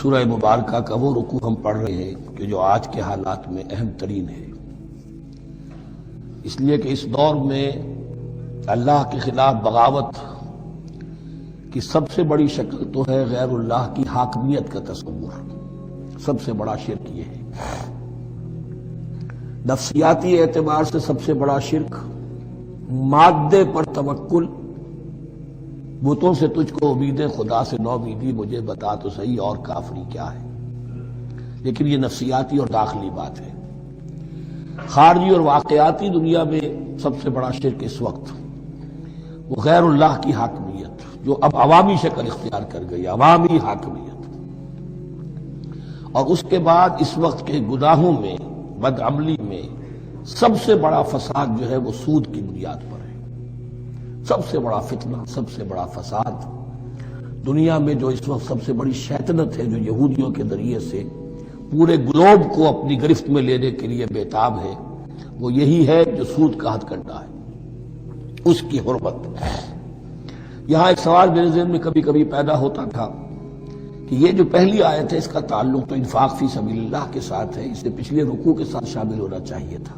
سورہ مبارکہ کا وہ رکوع ہم پڑھ رہے ہیں کہ جو آج کے حالات میں اہم ترین ہے، اس لیے کہ اس دور میں اللہ کے خلاف بغاوت کی سب سے بڑی شکل تو ہے غیر اللہ کی حاکمیت کا تصور۔ سب سے بڑا شرک یہ ہے، نفسیاتی اعتبار سے سب سے بڑا شرک، مادے پر توکل، بتوں سے تجھ کو امید خدا سے نو امیدی، مجھے بتا تو صحیح اور کافری کیا ہے۔ لیکن یہ نفسیاتی اور داخلی بات ہے۔ خارجی اور واقعاتی دنیا میں سب سے بڑا شرک اس وقت وہ غیر اللہ کی حاکمیت، جو اب عوامی شکل اختیار کر گئی، عوامی حاکمیت۔ اور اس کے بعد اس وقت کے گناہوں میں، بدعملی میں سب سے بڑا فساد جو ہے وہ سود کی بنیاد پر ہے۔ سب سے بڑا فتنہ، سب سے بڑا فساد دنیا میں جو اس وقت سب سے بڑی شیطنت ہے، جو یہودیوں کے ذریعے سے پورے گلوب کو اپنی گرفت میں لینے کے لیے بےتاب ہے، وہ یہی ہے جو سود کا ہتھ کنڈا ہے، اس کی حرمت۔ یہاں ایک سوال میرے ذہن میں کبھی کبھی پیدا ہوتا تھا کہ یہ جو پہلی آیت ہے اس کا تعلق تو انفاق فی سبیل اللہ کے ساتھ ہے، اسے پچھلے رکوع کے ساتھ شامل ہونا چاہیے تھا،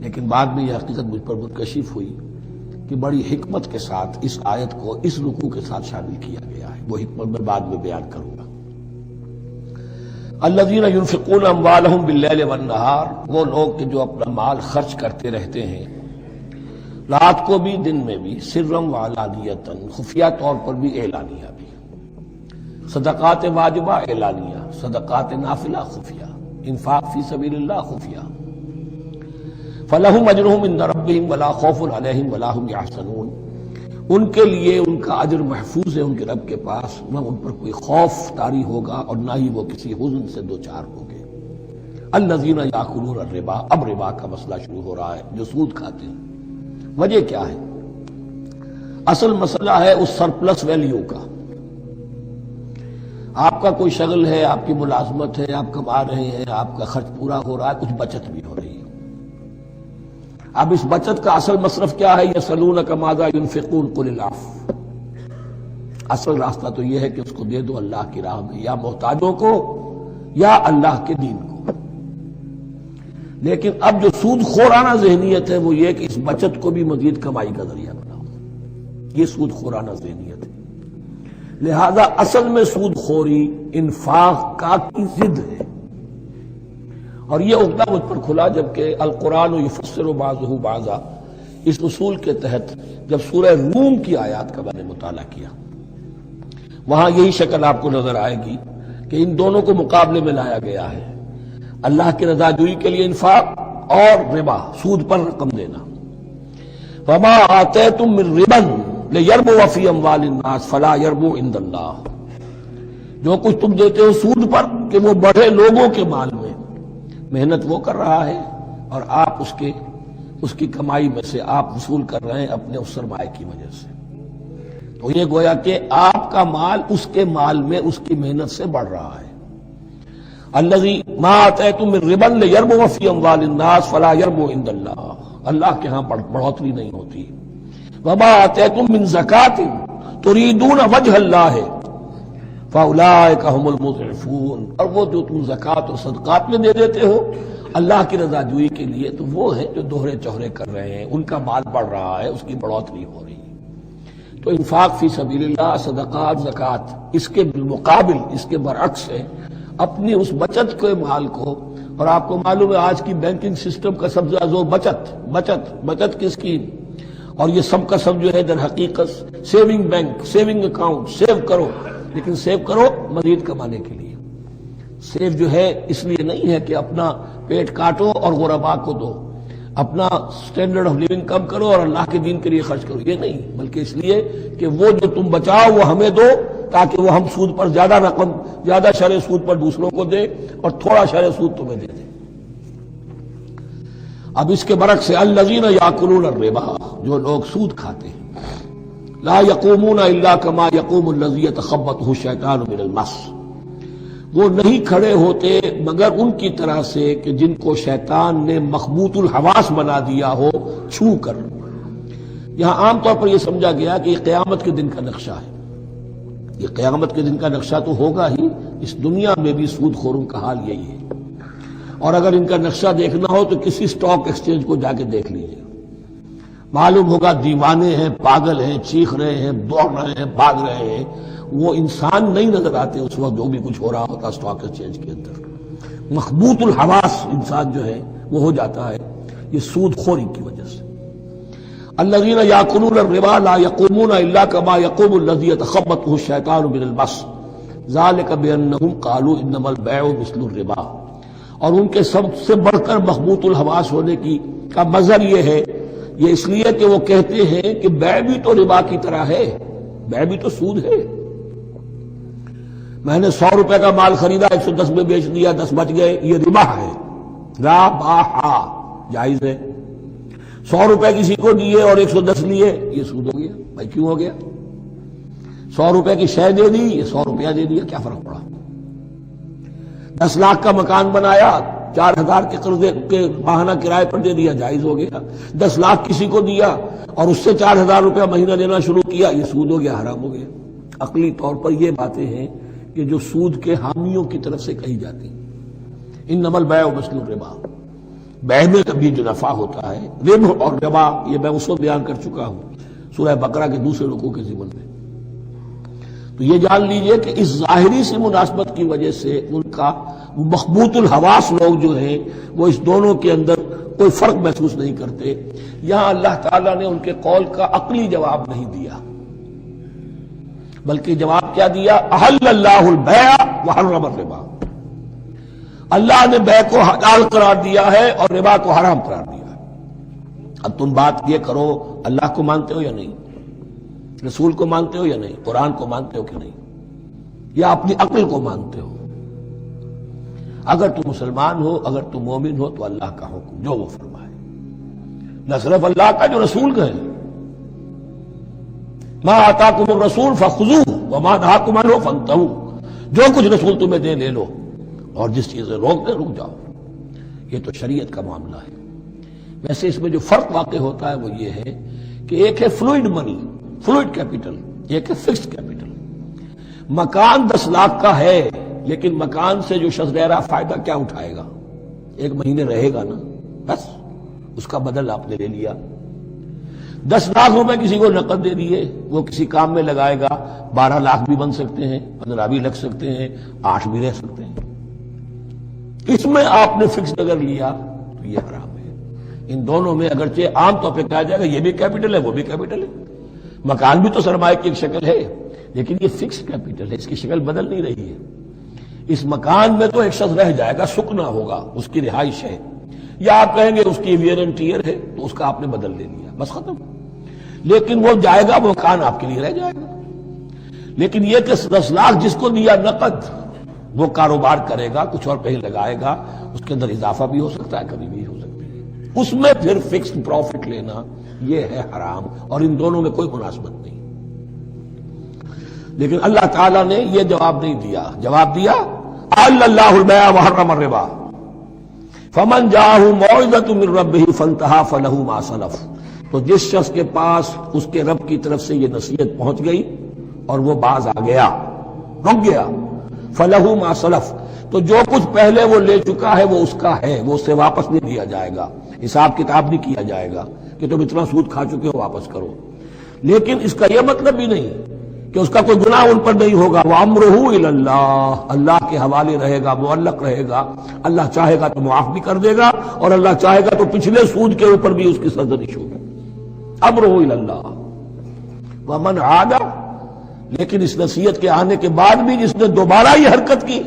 لیکن بعد میں یہ حقیقت مجھ پر منکشف ہوئی کہ بڑی حکمت کے ساتھ اس آیت کو اس رکوع کے ساتھ شامل کیا گیا ہے۔ وہ حکمت میں بعد میں بیان کروں گا۔ الذین ينفقون اموالهم باللیل والنہار، وہ لوگ کہ جو اپنا مال خرچ کرتے رہتے ہیں رات کو بھی دن میں بھی، سرًا وعلانیۃ، خفیہ طور پر بھی اعلانیہ بھی، صدقات واجبہ اعلانیہ، صدقات نافلہ خفیہ، انفاق فی سبیل اللہ خفیہ۔ فلہم اجرہم عند ربہم ولا خوف علیہم ولا ہم یحزنون، ان کے لیے ان کا اجر محفوظ ہے ان کے رب کے پاس، نہ ان پر کوئی خوف طاری ہوگا اور نہ ہی وہ کسی حزن سے دوچار ہوں گے۔ الذین یاکلون الربا، اب ربا کا مسئلہ شروع ہو رہا ہے، جو سود کھاتے ہیں۔ وجہ کیا ہے؟ اصل مسئلہ ہے اس سرپلس ویلیو کا۔ آپ کا کوئی شغل ہے، آپ کی ملازمت ہے، آپ کما رہے ہیں، آپ کا خرچ پورا ہو رہا ہے، کچھ بچت بھی ہو رہی ہے۔ اب اس بچت کا اصل مصرف کیا ہے؟ یسألونک ماذا ينفقون قل العفو۔ اصل راستہ تو یہ ہے کہ اس کو دے دو اللہ کی راہ میں، یا محتاجوں کو یا اللہ کے دین کو۔ لیکن اب جو سود خورانہ ذہنیت ہے وہ یہ کہ اس بچت کو بھی مزید کمائی کا ذریعہ بناؤ، یہ سود خورانہ ذہنیت ہے۔ لہذا اصل میں سود خوری انفاق کا کی ضد ہے، اور یہ عقدہ مجھ پر کھلا جبکہ القرآن یفسر بعضہ بعضا، اس اصول کے تحت جب سورہ روم کی آیات کا میں نے مطالعہ کیا، وہاں یہی شکل آپ کو نظر آئے گی کہ ان دونوں کو مقابلے میں لایا گیا ہے، اللہ کی رضا جوئی کے لیے انفاق اور ربا، سود پر رقم دینا۔ وما آتیتم من ربا لیربو فی اموال الناس فلا یربو عند اللہ، جو کچھ تم دیتے ہو سود پر کہ وہ بڑھے لوگوں کے مال میں، محنت وہ کر رہا ہے اور آپ اس کی کمائی میں سے آپ وصول کر رہے ہیں اپنے اس سرمایہ کی وجہ سے۔ تو یہ گویا کہ آپ کا مال اس کے مال میں اس کی محنت سے بڑھ رہا ہے۔ الذی ما آتیتم من ربا لیربو فی اموال الناس فلا یربو عند اللہ، اللہ کے ہاں بڑھوتری نہیں ہوتی۔ وما آتیتم من زکاۃ تریدون وجہ اللہ فاولئک هم المضعفون، اور وہ جو تم زکوٰۃ اور صدقات میں دے دیتے ہو اللہ کی رضا جوئی کے لیے، تو وہ ہیں جو دوہرے چوہرے کر رہے ہیں، ان کا مال بڑھ رہا ہے، اس کی بڑھوتری ہو رہی ہے۔ تو انفاق فی سبیل اللہ، صدقات، زکوٰۃ، اس کے بالمقابل، اس کے برعکس ہے اپنی اس بچت کے مال کو۔ اور آپ کو معلوم ہے آج کی بینکنگ سسٹم کا سب سے زیادہ بچت کی اسکیم، اور یہ سب کا سب جو ہے در حقیقت saving bank, saving account, save کرو، لیکن سیو کرو مزید کمانے کے لیے۔ سیو جو ہے اس لیے نہیں ہے کہ اپنا پیٹ کاٹو اور غربا کو دو، اپنا سٹینڈرڈ آف لیونگ کم کرو اور اللہ کے دین کے لیے خرچ کرو، یہ نہیں، بلکہ اس لیے کہ وہ جو تم بچاؤ وہ ہمیں دو، تاکہ وہ ہم سود پر زیادہ رقم، زیادہ شرح سود پر دوسروں کو دے اور تھوڑا شرح سود تمہیں دے دے۔ اب اس کے برعکس ہے الذین یاکلون الربا، جو لوگ سود کھاتے ہیں، لا یقومون الا کما یقوم الذی یتخبطہ الشیطان من المس، وہ نہیں کھڑے ہوتے مگر ان کی طرح سے کہ جن کو شیطان نے مخبوط الحواس بنا دیا ہو چھو کر۔ یہاں عام طور پر یہ سمجھا گیا کہ یہ قیامت کے دن کا نقشہ ہے، یہ قیامت کے دن کا نقشہ تو ہوگا ہی، اس دنیا میں بھی سود خوروں کا حال یہی ہے۔ اور اگر ان کا نقشہ دیکھنا ہو تو کسی سٹاک ایکسچینج کو جا کے دیکھ لیجیے، معلوم ہوگا دیوانے ہیں، پاگل ہیں، چیخ رہے ہیں، دوڑ رہے ہیں، بھاگ رہے ہیں، وہ انسان نہیں نظر آتے اس وقت جو بھی کچھ ہو رہا ہوتا سٹاک ایکسچینج کے اندر۔ مخبوط الحواس انسان جو ہے وہ ہو جاتا ہے، یہ سود خوری کی وجہ سے۔ الذین یاکلون الربا لا یقومون الا کما یقوم الذی یتخبطہ الشیطان من المس ذلک بانہم قالوا انما البیع مثل الربا۔ اور ان کے سب سے بڑھ کر مخبوط الحواس ہونے کا مظہر یہ ہے، یہ اس لیے کہ وہ کہتے ہیں کہ بیع بھی تو ربا کی طرح ہے، بیع بھی تو سود ہے۔ میں نے 100 روپے کا مال خریدا، 110 میں بیچ دیا، 10 بچ گئے، یہ ربا ہے، ربا جائز ہے۔ 100 روپے کسی کو دیے اور 110 لیے، یہ سود ہو گیا۔ بھائی کیوں ہو گیا؟ 100 روپے کی شے دے دی، یہ 100 روپیہ دے دیا، کیا فرق پڑا؟ 10 لاکھ کا مکان بنایا، 4000 کے قرضے کے ماہانہ کرائے پر دے دیا، جائز ہو گیا۔ 10 لاکھ کسی کو دیا اور اس سے 4000 روپیہ مہینہ دینا شروع کیا، یہ سود ہو گیا، حرام ہو گیا۔ عقلی طور پر یہ باتیں ہیں کہ جو سود کے حامیوں کی طرف سے کہی جاتی ہیں۔ انما البیع مثل الربا، بیع میں کبھی جو نفع ہوتا ہے، ربح اور ربا، یہ میں اس وقت بیان کر چکا ہوں سورہ بقرہ کے دوسرے رکوع کے ضمن میں۔ تو یہ جان لیجئے کہ اس ظاہری سی مناسبت کی وجہ سے ان کا مخبوط الحواس لوگ جو ہیں وہ اس دونوں کے اندر کوئی فرق محسوس نہیں کرتے۔ یہاں اللہ تعالیٰ نے ان کے قول کا عقلی جواب نہیں دیا، بلکہ جواب کیا دیا؟ احل اللہ البیع وحرم الربا۔ اللہ نے بیع کو حلال قرار دیا ہے اور ربا کو حرام قرار دیا ہے۔ اب تم بات یہ کرو، اللہ کو مانتے ہو یا نہیں؟ رسول کو مانتے ہو یا نہیں؟ قرآن کو مانتے ہو کہ نہیں؟ یا اپنی عقل کو مانتے ہو؟ اگر تم مسلمان ہو، اگر تم مومن ہو، تو اللہ کا حکم جو وہ فرمائے، نہ صرف اللہ کا، جو رسول کہے، ما آتاکم الرسول فخذوہ وما نہاکم عنہ فانتہوا، جو کچھ رسول تمہیں دے لے لو، اور جس چیز سے روک دے رک جاؤ۔ یہ تو شریعت کا معاملہ ہے۔ ویسے اس میں جو فرق واقع ہوتا ہے وہ یہ ہے کہ ایک ہے فلوئڈ منی، فلوئڈ کیپٹل، ایک ہے فکسڈ کیپٹل۔ مکان 10 لاکھ کا ہے، لیکن مکان سے جو شخص رہ رہا فائدہ کیا اٹھائے گا؟ 1 مہینے رہے گا نا، بس اس کا بدل آپ نے لے لیا۔ 10 لاکھ روپے کسی کو نقد دے دیے، وہ کسی کام میں لگائے گا، 12 لاکھ بھی بن سکتے ہیں، 15 بھی لگ سکتے ہیں، 8 بھی رہ سکتے ہیں۔ اس میں آپ نے فکس اگر لیا تو یہ حرام ہے۔ ان دونوں میں اگرچہ عام طور پہ کہا جائے گا یہ بھی کیپٹل ہے وہ بھی کیپٹل ہے، مکان بھی تو سرمایہ کی ایک شکل ہے، لیکن یہ فکس کیپٹل ہے، اس کی شکل بدل نہیں رہی ہے۔ اس مکان میں تو ایک شخص رہ جائے گا، سکنا ہوگا، اس کی رہائش ہے، یا آپ کہیں گے اس کی ویئر اینڈ ٹیئر ہے تو اس کا آپ نے بدل لے لیا، بس ختم۔ لیکن وہ جائے گا، وہ مکان آپ کے لیے رہ جائے گا۔ لیکن یہ کہ 10 لاکھ جس کو دیا نقد، وہ کاروبار کرے گا، کچھ اور کہیں لگائے گا، اس کے اندر اضافہ بھی ہو سکتا ہے، کمی بھی ہو سکتی ہے، اس میں پھر فکسڈ پروفٹ لینا یہ ہے حرام، اور ان دونوں میں کوئی مناسبت نہیں۔ لیکن اللہ تعالیٰ نے یہ جواب نہیں دیا، جواب دیا احل اللہ البیع وحرم الربا فمن جاءہ موعظۃ من ربہ فانتہی فلہ ما سلف۔ تو جس شخص کے پاس اس کے رب کی طرف سے یہ نصیحت پہنچ گئی اور وہ باز آ گیا، رک گیا، فلہ ما سلف، تو جو کچھ پہلے وہ لے چکا ہے وہ اس کا ہے، وہ اس سے واپس نہیں لیا جائے گا، حساب کتاب نہیں کیا جائے گا کہ تم اتنا سود کھا چکے ہو واپس کرو۔ لیکن اس کا یہ مطلب بھی نہیں کہ اس کا کوئی گناہ ان پر نہیں ہوگا، وَأَمْرُهُ إِلَى اللَّهِ، اللہ کے حوالے رہے گا، معلق رہے گا۔ اللہ چاہے گا تو معاف بھی کر دے گا، اور اللہ چاہے گا تو پچھلے سود کے اوپر بھی اس کی سرزنش ہوگی۔ أَمْرُهُ إِلَى اللَّهِ وَمَنْ عَادَ، لیکن اس نصیحت کے آنے کے بعد بھی جس نے دوبارہ یہ حرکت کی،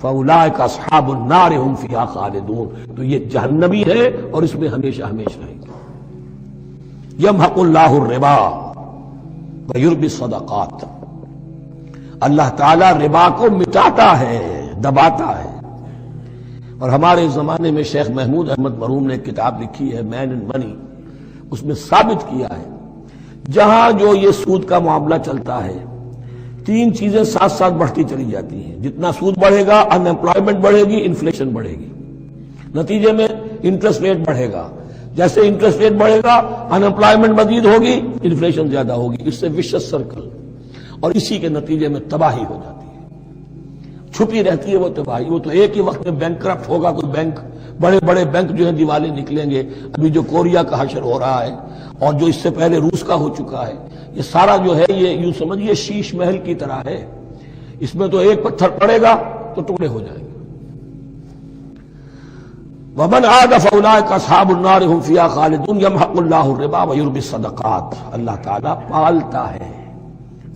فَأُولَٰئِكَ أَصْحَابُ النَّارِ هُمْ فِيهَا خَالِدُونَ، تو یہ جہنمی ہے اور اس میں ہمیشہ ہمیشہ رہے گا۔ يَمْحَقُ اللَّهُ الرِّبَا وَيُرْبِي الصَّدَقَاتِ، اللہ تعالیٰ ربا کو مٹاتا ہے، دباتا ہے۔ اور ہمارے زمانے میں شیخ محمود احمد مرحوم نے ایک کتاب لکھی ہے مین اینڈ منی، اس میں ثابت کیا ہے جہاں جو یہ سود کا معاملہ چلتا ہے 3 چیزیں ساتھ ساتھ بڑھتی چلی جاتی ہیں۔ جتنا سود بڑھے گا ان امپلائمنٹ بڑھے گی، انفلیشن بڑھے گی، نتیجے میں انٹرسٹ ریٹ بڑھے گا، جیسے انٹرسٹ ریٹ بڑھے گا ان امپلائمنٹ مزید ہوگی، انفلیشن زیادہ ہوگی، اس سے وشس سرکل۔ اور اسی کے نتیجے میں تباہی ہو جاتی ہے، چھپی رہتی ہے وہ تباہی۔ وہ تو ایک ہی وقت میں بینکرپٹ ہوگا کوئی بینک، بڑے بڑے بینک جو ہیں دیوالے نکلیں گے، ابھی جو کوریا کا حشر ہو رہا ہے اور جو اس سے پہلے روس کا ہو چکا ہے، یہ سارا جو ہے یہ یوں سمجھیے شیش محل کی طرح ہے، اس میں تو ایک پتھر پڑے گا تو ٹکڑے ہو جائیں گے۔ وَمَنْ عَادَ فَأُولَٰئِكَ أَصْحَابُ النَّارِ هُمْ فِيهَا خَالِدُونَ يَمْحَقُ اللَّهُ الرِّبَا وَيُرْبِي الصَّدَقَاتِ، اللہ تعالیٰ پالتا ہے،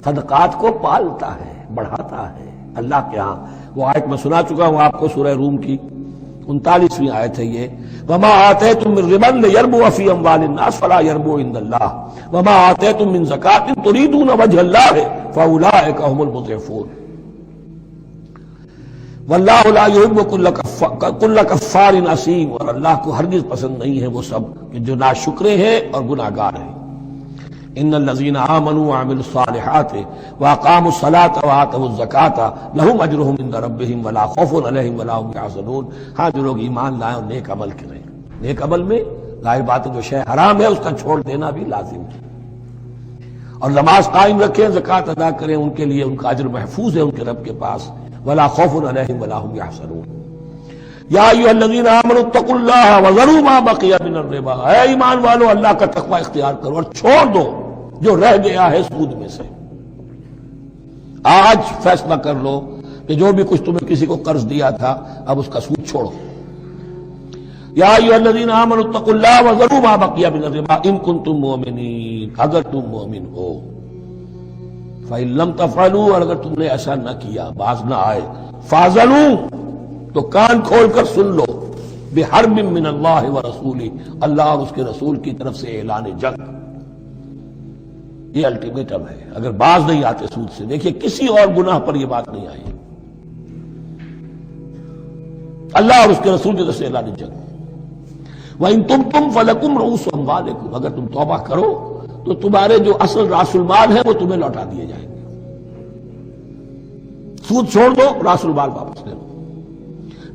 صدقات کو پالتا ہے، بڑھاتا ہے اللہ کے ہاں۔ وہ آیت میں سنا چکا ہوں آپ کو، سورہ روم کی 39ویں آیت ہے یہ، وَمَا آتَيْتُم مِّن رِّبًا لِّيَرْبُوَ فِي أَمْوَالِ النَّاسِ فَلَا يَرْبُو عِندَ اللَّهِ وَمَا آتَيْتُم مِّن زَكَاةٍ تُرِيدُونَ وَجْهَ اللَّهِ فَأُولَٰئِكَ هُمُ الْمُضْعِفُونَ وَاللَّهُ لَا يُحِبُّ كُلَّ كَفَّارٍ أَثِيمٍ، اور اللہ کو ہرگز پسند نہیں ہے وہ سب کہ جو ناشکرے ہیں اور گناہگار ہیں۔ ان الذين آمنوا وعملوا الصالحات واقاموا الصلاة وآتوا الزكاة لهم اجرهم عند ربهم ولا خوف عليهم ولا هم يحزنون۔ ہاں جو لوگ ایمان لائیں اور نیک عمل کریں، نیک عمل میں ظاہر بات ہے جو شے حرام ہے اس کا چھوڑ دینا بھی لازم ہے، اور نماز قائم رکھیں، زکوٰۃ ادا کریں، ان کے لیے ان کا اجر محفوظ ہے ان کے رب کے پاس، ولا خوف عليهم ولا هم يحزنون۔ یا ایھا الذین آمنوا اتقوا اللہ وذروا ما بقی من الربا، اے ایمان والو اللہ کا تقوی اختیار کرو اور چھوڑ دو جو رہ گیا ہے سود میں سے۔ آج فیصلہ کر لو کہ جو بھی کچھ تمہیں کسی کو قرض دیا تھا اب اس کا سود چھوڑو۔ یا ایھا الذین آمنوا اتقوا اللہ وذروا ما بقی من الربا ان کنتم مؤمنین، اگر تم مومن ہو۔ فإن لم تفعلوا، اور اگر تم نے ایسا نہ کیا، باز نہ آئے، فاذنوا، تو کان کھول کر سن لو، بحرب من اللہ ورسولہ، اللہ اور اس کے رسول کی طرف سے اعلان جنگ۔ یہ الٹیمیٹم ہے، اگر باز نہیں آتے سود سے۔ دیکھیے کسی اور گناہ پر یہ بات نہیں آئی، اللہ اور اس کے رسول کی طرف سے اعلان جنگ۔ وَإِن تُبْتُمْ فَلَكُمْ رُءُوسُ أَمْوَالِكُمْ، اگر تم توبہ کرو تو تمہارے جو اصل راس المال ہے وہ تمہیں لوٹا دیے جائیں گے۔ سود چھوڑ دو، راس المال واپس لے لو۔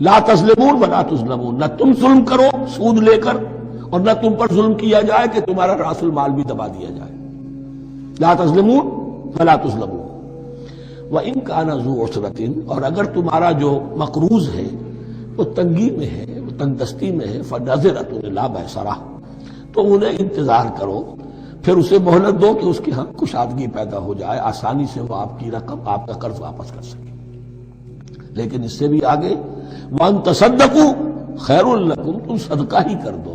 لا تظلمون ولا تظلمون، نہ تم ظلم کرو سود لے کر اور نہ تم پر ظلم کیا جائے کہ تمہارا راس المال بھی دبا دیا جائے۔ لا تظلمون ولا تظلمون۔ وَإِن كَانَ ذُو عُسْرَةٍ، اور اگر تمہارا جو مقروض ہے وہ تنگی میں ہے، وہ تنگ دستی میں ہے، فَنَظِرَةٌ إِلَىٰ مَيْسَرَةٍ، تو انہیں انتظار کرو، پھر اسے مہلت دو کہ اس کے ہاں کشادگی پیدا ہو جائے، آسانی سے وہ آپ کی رقم، آپ کا قرض واپس کر سکے۔ لیکن اس سے بھی آگے، وَأَن تَصَدَّقُوا خَيْرٌ لَكُمْ، تم صدقہ ہی کر دو۔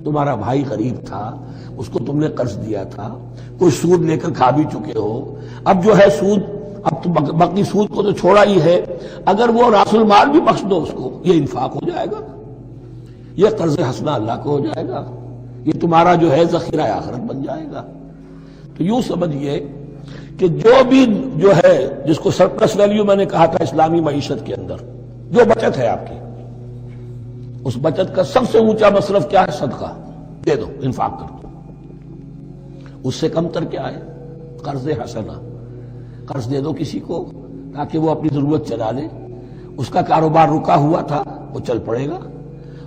تمہارا بھائی غریب تھا، اس کو تم نے قرض دیا تھا، کوئی سود لے کر کھا بھی چکے ہو، اب جو ہے سود، اب تو باقی سود کو تو چھوڑا ہی ہے، اگر وہ راس المال بھی بخش دو اس کو، یہ انفاق ہو جائے گا، یہ قرض حسنہ اللہ کو ہو جائے گا، یہ تمہارا جو ہے ذخیرہ آخرت بن جائے گا۔ تو یوں سمجھیے کہ جو بھی جو ہے جس کو سرپلس ویلیو میں نے کہا تھا اسلامی معیشت کے اندر، جو بچت ہے آپ کی، اس بچت کا سب سے اونچا مصرف کیا ہے؟ صدقہ دے دو، انفاق کر دو۔ اس سے کم تر کیا ہے؟ قرض حسنہ، قرض دے دو کسی کو تاکہ وہ اپنی ضرورت چلا لے، اس کا کاروبار رکا ہوا تھا وہ چل پڑے گا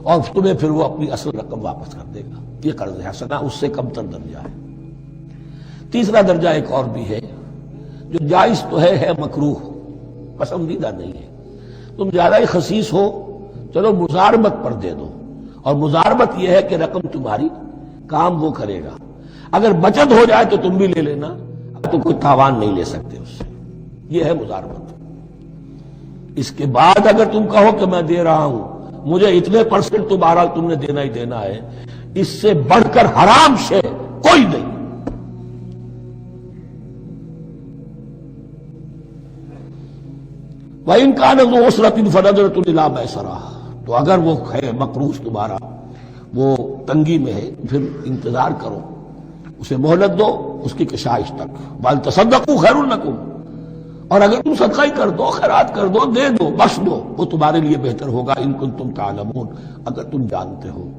اور تمہیں پھر وہ اپنی اصل رقم واپس کر دے گا۔ یہ قرض حسنہ اس سے کم تر درجہ ہے۔ تیسرا درجہ ایک اور بھی ہے جو جائز تو ہے مکروہ، پسندیدہ نہیں ہے۔ تم زیادہ ہی خسیس ہو، چلو مزاربت پر دے دو، اور مزاربت یہ ہے کہ رقم تمہاری کام وہ کرے گا، اگر بچت ہو جائے تو تم بھی لے لینا، اب تو کوئی تاوان نہیں لے سکتے اس سے، یہ ہے مزاربت۔ اس کے بعد اگر تم کہو کہ میں دے رہا ہوں، مجھے اتنے پرسنٹ تو بہرحال تم نے دینا ہی دینا ہے، اس سے بڑھ کر حرام شے کوئی نہیں۔ وَإِن كَانَ ذُو عُسْرَةٍ فَنَظِرَةٌ إِلَىٰ مَيْسَرَةٍ، تو اگر وہ ہے مقروض تمہارا وہ تنگی میں ہے پھر انتظار کرو، اسے مہلت دو اس کی کشائش تک۔ وَأَن تَصَدَّقُوا خَيْرٌ لَكُمْ، اور اگر تم صدقہ ہی کر دو، خیرات کر دو، دے دو، بخش دو، وہ تمہارے لیے بہتر ہوگا، ان کنتم تعلمون، اگر تم جانتے ہو،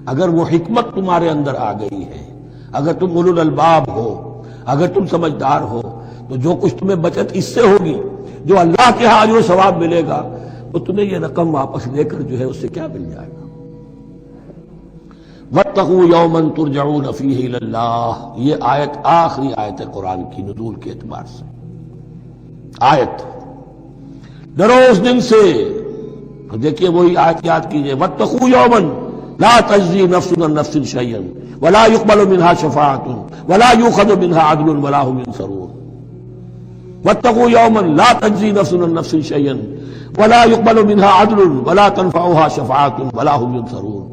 اگر وہ حکمت تمہارے اندر آ گئی ہے، اگر تم اولو الالباب ہو، اگر تم سمجھدار ہو، تو جو کچھ تمہیں بچت اس سے ہوگی، جو اللہ کے ہاں اجر و ثواب ملے گا، وہ تمہیں یہ رقم واپس لے کر جو ہے اس سے کیا مل جائے گا۔ وَاتَّقُوا يَوْمًا تُرْجَعُونَ فِيهِ إِلَى اللَّهِ، یہ آیت آخری آیت ہے قرآن کی نزول کے اعتبار سے۔ آیت، ڈرو اس دن سے. دیکھیے وہی آیت یاد کیجیے، واتقوا یوما لا تجزی نفس عن نفس شیئا ولا يقبل منها شفاعة ولا يؤخذ منها عدل ولا هم ينصرون. واتقوا يوما لا تجزي نفس عن نفس شيئا ولا يقبل منها عدل ولا تنفعها شفاعة ولا هم ينصرون.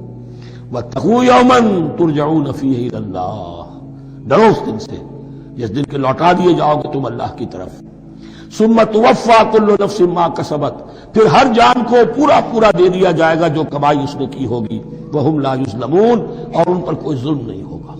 واتقوا يوما ترجعون فيه الى الله. ڈرو اس دن سے جس دن کے لوٹا دیے جاؤ گے تم اللہ کی طرف. ثم توفى كل نفس ما كسبت، پھر ہر جان کو پورا پورا دے دیا جائے گا جو کمائی اس نے کی ہوگی. وهم لا يظلمون، اور ان پر کوئی ظلم نہیں ہوگا.